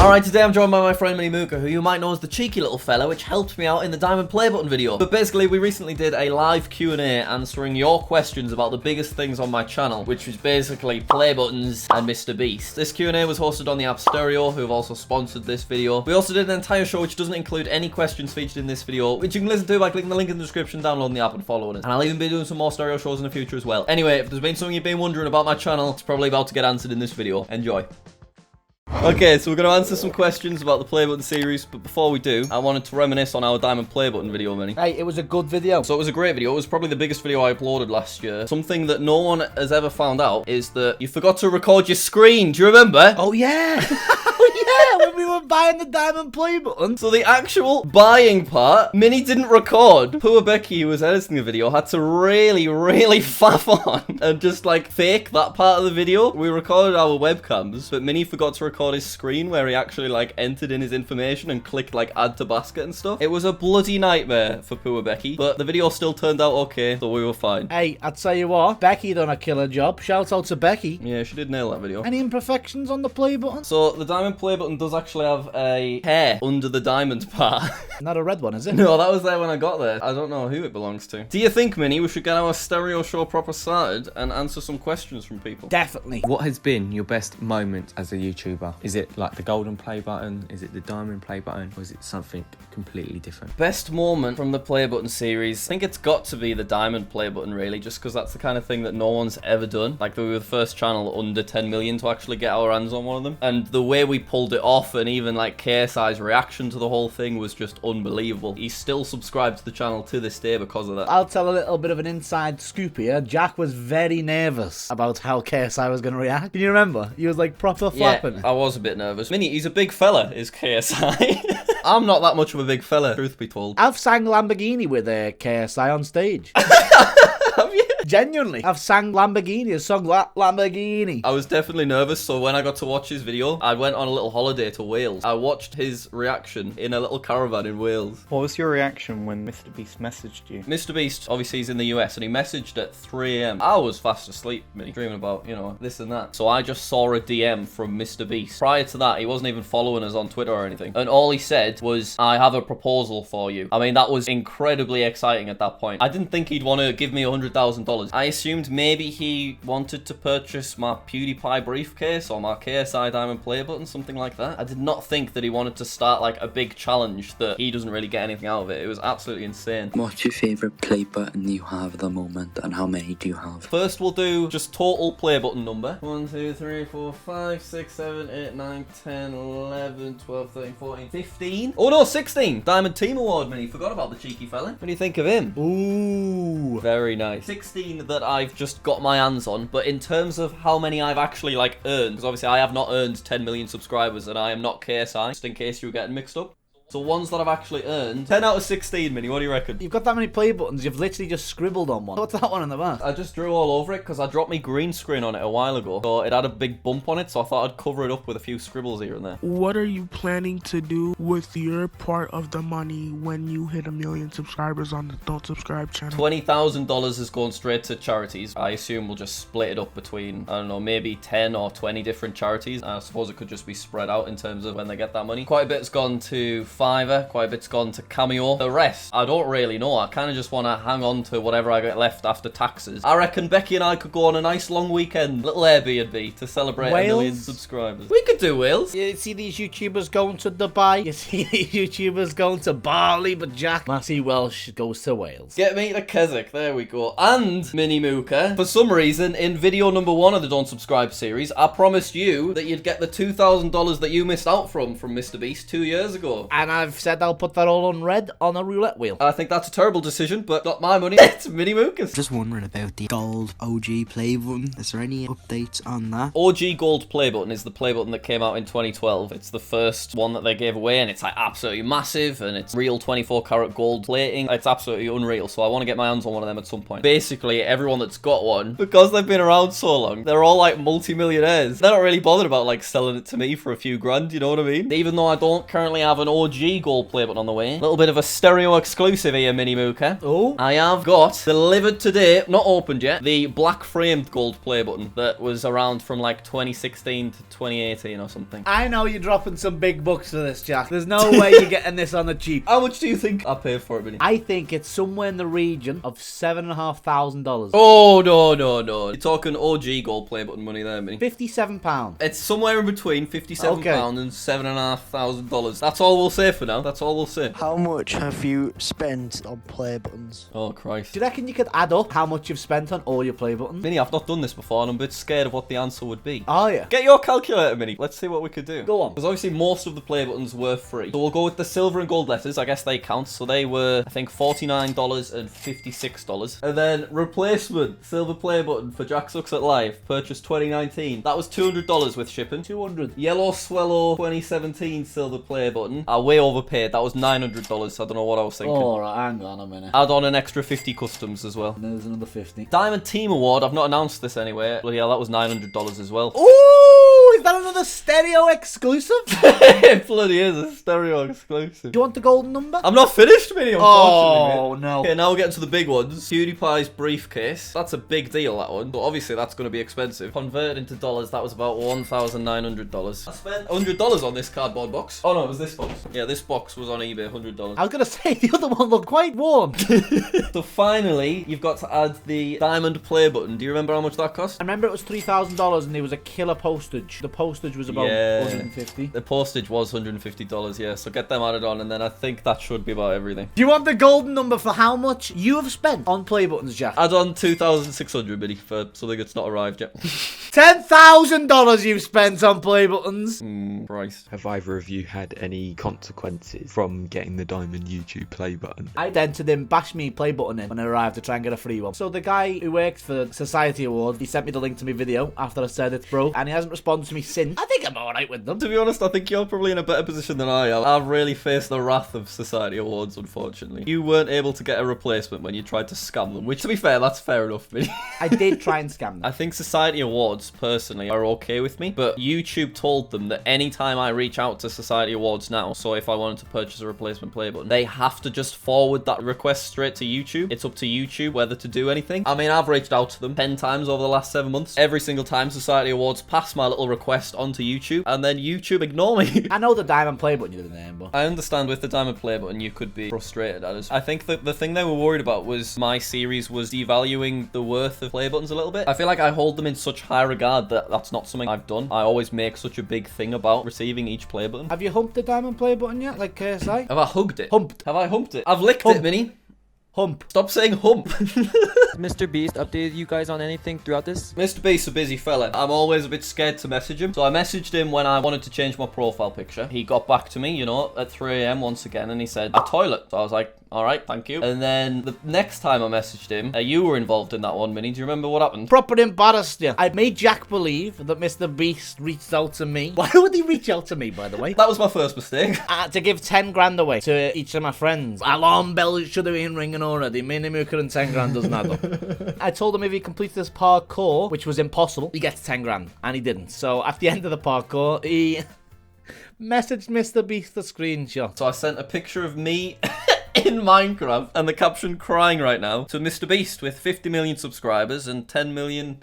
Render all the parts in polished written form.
Alright, today I'm joined by my friend MrBeast, who you might know as the cheeky little fella, which helped me out in the Diamond Play Button video. But basically, we recently did a live Q&A answering your questions about the biggest things on my channel, which was basically play buttons and MrBeast. This Q&A was hosted on the app Stereo, who have also sponsored this video. We also did an entire show which doesn't include any questions featured in this video, which you can listen to by clicking the link in the description, downloading the app and following it. And I'll even be doing some more Stereo shows in the future as well. Anyway, if there's been something you've been wondering about my channel, it's probably about to get answered in this video. Enjoy. Okay, so we're going to answer some questions about the Play Button series, but before we do, I wanted to reminisce on our Diamond Play Button video, Minnie. Hey, it was a good video. So it was a great video. It was probably the biggest video I uploaded last year. Something that no one has ever found out is that you forgot to record your screen. Do you remember? Oh, yeah. Oh, yeah, when we were buying the Diamond Play Button. So the actual buying part, Minnie didn't record. Poor Becky, who was editing the video, had to really faff on and just like fake that part of the video. We recorded our webcams, but Minnie forgot to record his screen where he actually like entered in his information and clicked like add to basket and stuff. It was a bloody nightmare for poor Becky, but the video still turned out okay, so we were fine. Hey, I'd tell you what, Becky done a killer job. Shout out to Becky. Yeah, she did nail that video. Any imperfections on the play button? So the Diamond Play Button does actually have a hair under the diamond part. Not a red one, is it? No, that was there when I got there. I don't know who it belongs to. Do you think, Minnie, we should get our Stereo show proper started and answer some questions from people? Definitely. What has been your best moment as a YouTuber? Is it like the golden play button? Is it the diamond play button? Or is it something completely different? Best moment from the Play Button series? I think it's got to be the Diamond Play Button, really, just because that's the kind of thing that no one's ever done. Like, we were the first channel under 10 million to actually get our hands on one of them. And the way we pulled it off, and even like KSI's reaction to the whole thing was just unbelievable. He's still subscribed to the channel to this day because of that. I'll tell a little bit of an inside scoop here. Jack was very nervous about how KSI was going to react. Can you remember? He was like proper flapping. Yeah, I was a bit nervous. Minnie, he's a big fella, is KSI. I'm not that much of a big fella, truth be told. I've sang Lamborghini with KSI on stage. Have you? Genuinely. I've sang Lamborghini, a song like Lamborghini. I was definitely nervous, so when I got to watch his video, I went on a little holiday to Wales. I watched his reaction in a little caravan in Wales. What was your reaction when MrBeast messaged you? MrBeast, obviously he's in the US, and he messaged at 3 AM. I was fast asleep, dreaming about, you know, this and that. So I just saw a DM from MrBeast. Prior to that, he wasn't even following us on Twitter or anything. And all he said was, I have a proposal for you. I mean, that was incredibly exciting at that point. I didn't think he'd want to give me $100,000. I assumed maybe he wanted to purchase my PewDiePie briefcase or my KSI Diamond Play Button, something like that. I did not think that he wanted to start like a big challenge that he doesn't really get anything out of it. It was absolutely insane. What's your favourite play button you have at the moment, and how many do you have? First, we'll do just total play button number. 1, 2, 3, 4, 5, 6, 7, 8, 9, 10, 11, 12, 13, 14, 15. Oh no, 16! Diamond Team Award, Minnie. Forgot about the cheeky fella. What do you think of him? Ooh. Very nice. 16 that I've just got my hands on, but in terms of how many I've actually like earned, because obviously I have not earned 10 million subscribers and I am not KSI, just in case you were getting mixed up. So ones that I've actually earned, 10 out of 16, Minnie, what do you reckon? You've got that many play buttons, you've literally just scribbled on one. What's that one in the back? I just drew all over it because I dropped my green screen on it a while ago. So it had a big bump on it, so I thought I'd cover it up with a few scribbles here and there. What are you planning to do with your part of the money when you hit 1 million subscribers on the Don't Subscribe channel? $20,000 is going straight to charities. I assume we'll just split it up between, I don't know, maybe 10 or 20 different charities. I suppose it could just be spread out in terms of when they get that money. Quite a bit's gone to Fiverr, quite a bit's gone to Cameo. The rest, I don't really know. I kind of just want to hang on to whatever I get left after taxes. I reckon Becky and I could go on a nice long weekend, little Airbnb, to celebrate Wales? 1 million subscribers. We could do Wales. You see these YouTubers going to Dubai, you see these YouTubers going to Bali, but Jack Massey Welsh goes to Wales. Get me to Keswick, there we go. And Minnie Mooka, for some reason, in video number 1 of the Don't Subscribe series, I promised you that you'd get the $2,000 that you missed out from MrBeast 2 years ago. And I've said I'll put that all on red on a roulette wheel. I think that's a terrible decision, but not my money. It's Minnie Mooka's. Just wondering about the gold OG play button. Is there any updates on that? OG Gold Play Button is the play button that came out in 2012. It's the first one that they gave away, and it's like absolutely massive, and it's real 24 karat gold plating. It's absolutely unreal, so I want to get my hands on one of them at some point. Basically, everyone that's got one, because they've been around so long, they're all like multi-millionaires. They're not really bothered about like selling it to me for a few grand, you know what I mean? Even though I don't currently have an OG OG gold play button on the way. A little bit of a stereo exclusive here, Mini Mooka. Oh. I have got, delivered today, not opened yet, the black framed gold play button that was around from like 2016 to 2018 or something. I know you're dropping some big bucks for this, Jack. There's no way you're getting this on the cheap. How much do you think I paid for it, Mini? I think it's somewhere in the region of $7,500. Oh, no. You're talking OG gold play button money there, Mini. £57. It's somewhere in between £57 Okay. and $7,500. That's all we'll say for now. That's all we'll say. How much have you spent on play buttons? Oh, Christ. Do you reckon you could add up how much you've spent on all your play buttons? Mini, I've not done this before and I'm a bit scared of what the answer would be. Oh, yeah. Get your calculator, Mini. Let's see what we could do. Go on. Because obviously most of the play buttons were free. So we'll go with the silver and gold letters. I guess they count. So they were, I think, $49 and $56. And then replacement silver play button for JackSucksAtLife, purchased 2019. That was $200 with shipping. 200. Yellow Swallow 2017 silver play button. I way overpaid. That was $900. I don't know what I was thinking. All right, hang on a minute. Add on an extra 50 customs as well. And there's another 50. Diamond Team Award. I've not announced this anyway. Well, yeah, that was $900 as well. Ooh, is that another stereo exclusive? It bloody is a stereo exclusive. Do you want the golden number? I'm not finished, Mini, unfortunately, Oh, mate. no. Okay, now we're getting to the big ones. PewDiePie's briefcase. That's a big deal, that one. But obviously, that's going to be expensive. Converted into dollars, that was about $1,900. I spent $100 on this cardboard box. Oh, no, it was this box. Yeah, this box was on eBay, $100. I was going to say, the other one looked quite warm. So finally, you've got to add the diamond play button. Do you remember how much that cost? I remember it was $3,000 and there was a killer postage. The postage was about Yeah. 150. The postage was $150, yeah. So get them added on, and then I think that should be about everything. Do you want the golden number for how much you have spent on play buttons, Jack? Add on 2,600, Mini, for something that's not arrived yet. $10,000 you've spent on play buttons. Christ. Have either of you had any consequences from getting the diamond YouTube play button? I entered him bash me play button in when I arrived to try and get a free one. So the guy who works for Society Awards, he sent me the link to my video after I said it's broke, and he hasn't responded to me since. I think I'm alright with them. To be honest, I think you're probably in a better position than I am. I've really faced the wrath of Society Awards, unfortunately. You weren't able to get a replacement when you tried to scam them, which, to be fair, that's fair enough, Mini. I did try and scam them. I think Society Awards, personally, are okay with me, but YouTube told them that anytime I reach out to Society Awards now, so if I wanted to purchase a replacement play button, they have to just forward that request straight to YouTube. It's up to YouTube whether to do anything. I mean, I've reached out to them 10 times over the last 7 months. Every single time Society Awards pass my little request onto YouTube, and then YouTube ignore me. I know the diamond play button you did there, but I understand with the diamond play button you could be frustrated at us. I think that the thing they were worried about was my series was devaluing the worth of play buttons a little bit. I feel like I hold them in such high regard that that's not something I've done. I always make such a big thing about receiving each play button. have you humped the diamond play button yet, like KSI? Have I hugged it? Humped. Have I humped it? I've licked Hump. it, Mini. Hump. Stop saying hump. MrBeast updated you guys on anything throughout this? MrBeast's a busy fella. I'm always a bit scared to message him. So I messaged him when I wanted to change my profile picture. He got back to me, you know, at 3 AM once again, and he said, a toilet. So I was like, all right, thank you. And then the next time I messaged him, you were involved in that one, Mini. Do you remember what happened? Proper embarrassed you. I made Jack believe that MrBeast reached out to me. Why would he reach out to me, by the way? That was my first mistake. To give 10 grand away to each of my friends. Alarm bell should have been ringing already. Mini Mooker and 10 grand doesn't add up. I told him if he completes this parkour, which was impossible, he gets 10 grand. And he didn't. So at the end of the parkour, he messaged MrBeast the screenshot. So I sent a picture of me in Minecraft and the caption crying right now to MrBeast with 50 million subscribers and 10 million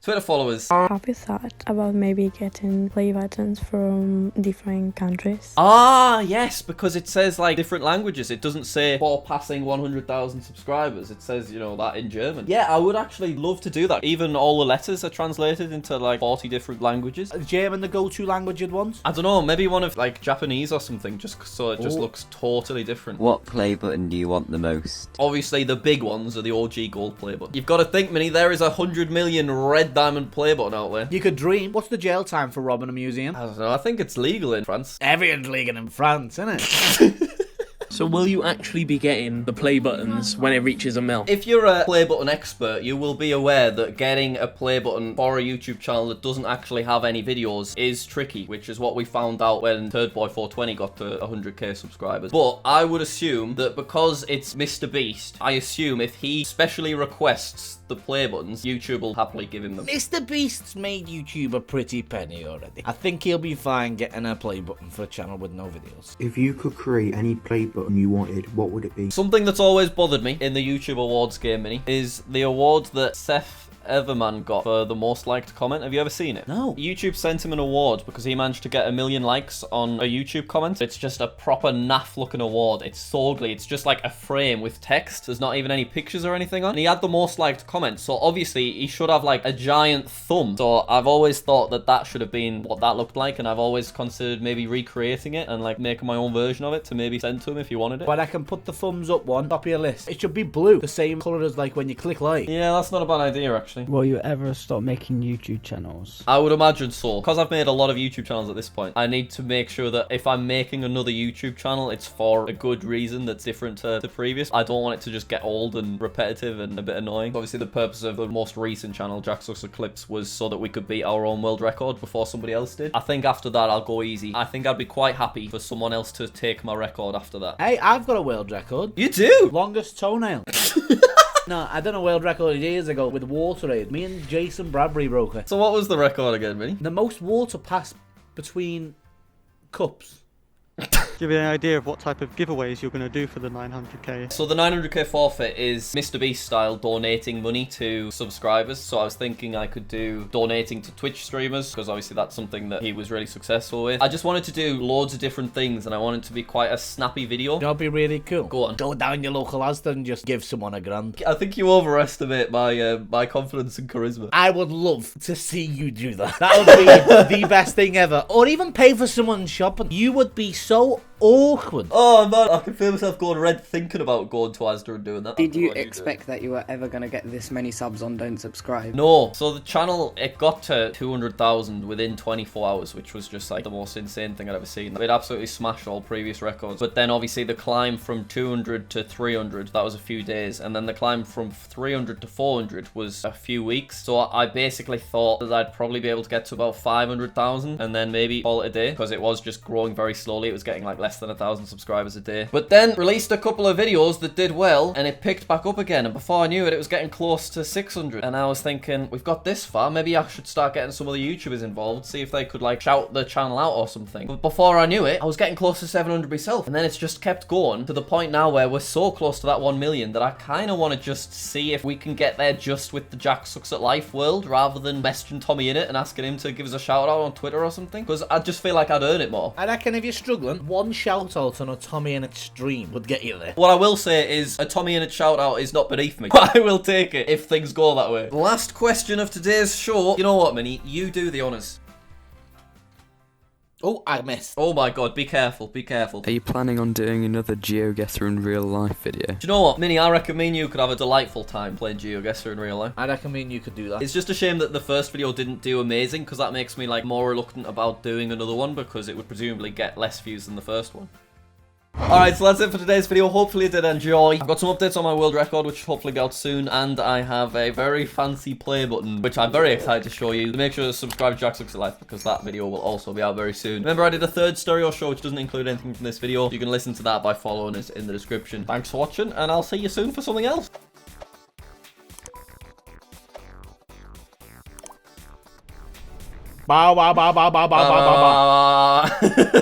Twitter followers. Have you thought about maybe getting play buttons from different countries? Ah, yes, because it says like different languages. It doesn't say for passing 100,000 subscribers. It says, you know, that in German. Yeah, I would actually love to do that. Even all the letters are translated into like 40 different languages. Is German the go-to language you'd want? I don't know, maybe one of like Japanese or something, just so it just looks totally different. What play button do you want the most? Obviously, the big ones are the OG gold play button. You've got to think, Mini, there is 100 million red diamond play button out there. You could dream. What's the jail time for robbing a museum? I don't know, I think it's legal in France. Everything's legal in France, isn't it? So will you actually be getting the play buttons when it reaches a mil? If you're a play button expert, you will be aware that getting a play button for a YouTube channel that doesn't actually have any videos is tricky, which is what we found out when ThirdBoy420 got to 100k subscribers. But I would assume that because it's MrBeast, I assume if he specially requests the play buttons, YouTube will happily give him them. MrBeast's made YouTube a pretty penny already. I think he'll be fine getting a play button for a channel with no videos. If you could create any play button you wanted, what would it be? Something that's always bothered me in the YouTube awards game, Mini, is the award that Seth Everman got for the most liked comment. Have you ever seen it? No. YouTube sent him an award because he managed to get 1 million likes on a YouTube comment. It's just a proper naff looking award. It's so ugly. It's just like a frame with text. There's not even any pictures or anything on. And he had the most liked comment, so obviously he should have like a giant thumb. So I've always thought that that should have been what that looked like, and I've always considered maybe recreating it and like making my own version of it to maybe send to him if he wanted it. But I can put the thumbs up one top of your list. It should be blue, the same colour as like when you click like. Yeah, that's not a bad idea actually. Will you ever stop making YouTube channels? I would imagine so. Because I've made a lot of YouTube channels at this point, I need to make sure that if I'm making another YouTube channel, it's for a good reason that's different to the previous. I don't want it to just get old and repetitive and a bit annoying. Obviously, the purpose of the most recent channel, JackSucksAtLife, was so that we could beat our own world record before somebody else did. I think after that, I'll go easy. I think I'd be quite happy for someone else to take my record after that. Hey, I've got a world record. You do? Longest toenail. No, I done a world record years ago with WaterAid. Me and Jason Bradbury broke it. So what was the record again, Vinny? The most water passed between cups. Give you an idea of what type of giveaways you're going to do for the 900k. So the 900k forfeit is MrBeast style donating money to subscribers. So I was thinking I could do donating to Twitch streamers, because obviously that's something that he was really successful with. I just wanted to do loads of different things, and I wanted to be quite a snappy video. That'd be really cool. Go on. Go down your local Asda and just give someone £1,000. I think you overestimate my confidence and charisma. I would love to see you do that. That would be the best thing ever. Or even pay for someone's shopping. You would be so awkward. Oh man, I can feel myself going red thinking about going to Asda and doing that. Did you expect that you were ever going to get this many subs on Don't Subscribe? No. So the channel, it got to 200,000 within 24 hours, which was just like the most insane thing I'd ever seen. It absolutely smashed all previous records. But then obviously the climb from 200 to 300, that was a few days. And then the climb from 300 to 400 was a few weeks. So I basically thought that I'd probably be able to get to about 500,000 and then maybe call it a day, because it was just growing very slowly. It was getting like less than 1,000 subscribers a day. But then released a couple of videos that did well, and it picked back up again. And before I knew it, it was getting close to 600. And I was thinking, we've got this far, maybe I should start getting some of the YouTubers involved, see if they could like shout the channel out or something. But before I knew it, I was getting close to 700 myself. And then it's just kept going to the point now where we're so close to that 1 million that I kind of want to just see if we can get there just with the JackSucksAtLife world, rather than messaging Tommy in it and asking him to give us a shout out on Twitter or something, because I just feel like I'd earn it more. I reckon if you're struggling, one shout out on a Tommy in it stream would get you there. What I will say is a Tommy in it shout out is not beneath me. I will take it if things go that way. Last question of today's show. You know what, Minnie? You do the honours. Oh, I missed. Oh my god, be careful, be careful. Are you planning on doing another GeoGuessr in real life video? Do you know what, Minnie? I reckon me and you could have a delightful time playing GeoGuessr in real life. I reckon me and you could do that. It's just a shame that the first video didn't do amazing, because that makes me like more reluctant about doing another one, because it would presumably get less views than the first one. Alright, so that's it for today's video. Hopefully you did enjoy. I've got some updates on my world record, which should hopefully be out soon, and I have a very fancy play button, which I'm very excited to show you. So make sure to subscribe to JackSucksAtLife, because that video will also be out very soon. Remember, I did a third stereo show, which doesn't include anything from this video. You can listen to that by following us in the description. Thanks for watching, and I'll see you soon for something else. Bow, bow, bow, bow, bow, bow, bow, bow.